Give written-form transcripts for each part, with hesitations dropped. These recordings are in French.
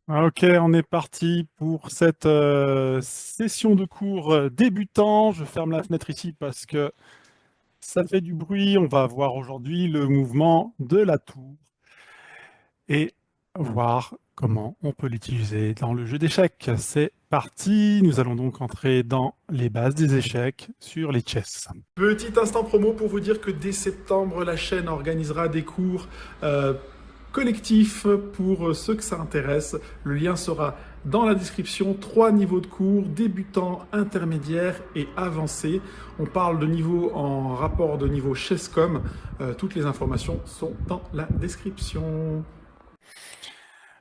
Ok, on est parti pour cette session de cours débutant. Je ferme la fenêtre ici parce que ça fait du bruit. On va voir aujourd'hui le mouvement de la tour et voir comment on peut l'utiliser dans le jeu d'échecs. C'est parti. Nous allons donc entrer dans les bases des échecs sur les chess. Petit instant promo pour vous dire que dès septembre, la chaîne organisera des cours collectifs pour ceux que ça intéresse. Le lien sera dans la description. 3 niveaux de cours, débutant, intermédiaire et avancé. On parle de niveau en rapport de niveau Chesscom. Toutes les informations sont dans la description.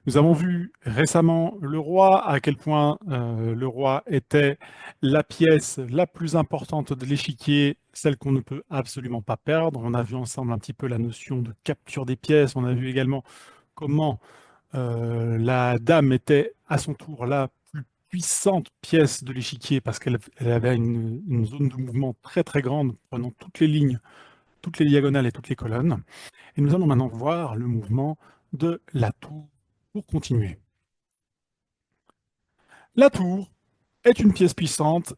Nous avons vu récemment le roi, à quel point le roi était la pièce la plus importante de l'échiquier, celle qu'on ne peut absolument pas perdre. On a vu ensemble un petit peu la notion de capture des pièces. On a vu également comment la dame était à son tour la plus puissante pièce de l'échiquier parce qu'elle avait une zone de mouvement très très grande, prenant toutes les lignes, toutes les diagonales et toutes les colonnes. Et nous allons maintenant voir le mouvement de la tour pour continuer. La tour est une pièce puissante.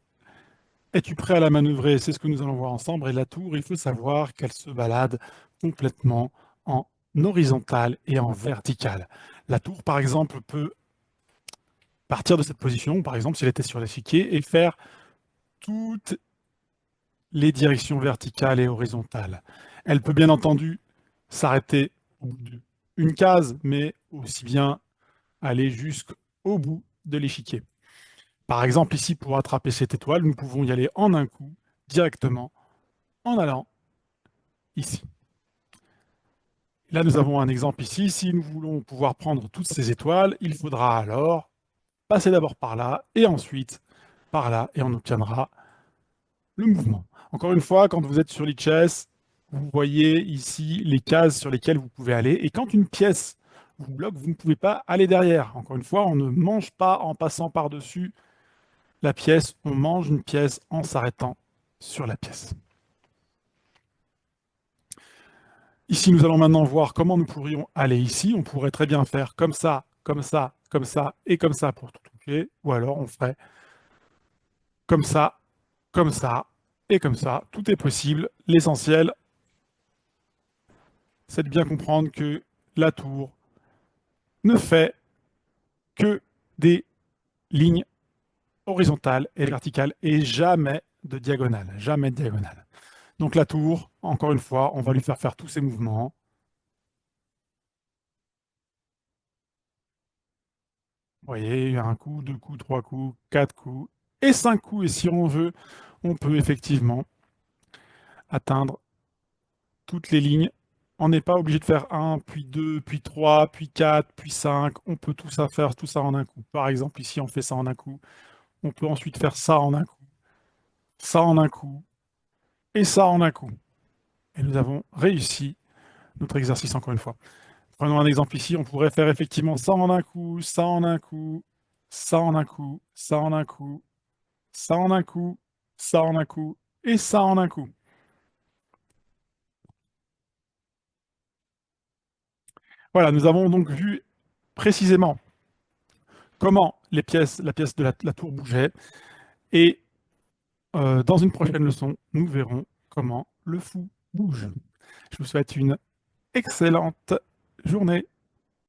Es-tu prêt à la manœuvrer? C'est ce que nous allons voir ensemble. Et la tour, il faut savoir qu'elle se balade complètement en horizontale et en verticale. La tour, par exemple, peut partir de cette position, par exemple, si elle était sur l'échiquier, et faire toutes les directions verticales et horizontales. Elle peut bien entendu s'arrêter au bout d'une case, mais aussi bien aller jusqu'au bout de l'échiquier. Par exemple, ici, pour attraper cette étoile, nous pouvons y aller en un coup, directement, en allant ici. Là, nous avons un exemple ici. Si nous voulons pouvoir prendre toutes ces étoiles, il faudra alors passer d'abord par là, et ensuite par là, et on obtiendra le mouvement. Encore une fois, quand vous êtes sur l'e-chess, vous voyez ici les cases sur lesquelles vous pouvez aller, et quand une pièce vous bloque, vous ne pouvez pas aller derrière. Encore une fois, on ne mange pas en passant par-dessus la pièce, on mange une pièce en s'arrêtant sur la pièce. Ici, nous allons maintenant voir comment nous pourrions aller ici. On pourrait très bien faire comme ça, comme ça, comme ça et comme ça pour tout toucher. Ou alors on ferait comme ça et comme ça. Tout est possible. L'essentiel, c'est de bien comprendre que la tour ne fait que des lignes horizontales et verticales et jamais de diagonale. Jamais de diagonale. Donc la tour, encore une fois, on va lui faire tous ces mouvements. Vous voyez, il y a un coup, deux coups, trois coups, quatre coups et cinq coups. Et si on veut, on peut effectivement atteindre toutes les lignes. On n'est pas obligé de faire un, puis deux, puis trois, puis quatre, puis cinq. On peut tout ça faire, tout ça en un coup. Par exemple, ici, on fait ça en un coup. On peut ensuite faire ça en un coup, ça en un coup, et ça en un coup. Et nous avons réussi notre exercice encore une fois. Prenons un exemple ici. On pourrait faire effectivement ça en un coup, ça en un coup, ça en un coup, ça en un coup, ça en un coup, ça en un coup, et ça en un coup. Voilà, nous avons donc vu précisément comment la pièce de la tour bougeait, et dans une prochaine leçon, nous verrons comment le fou bouge. Je vous souhaite une excellente journée.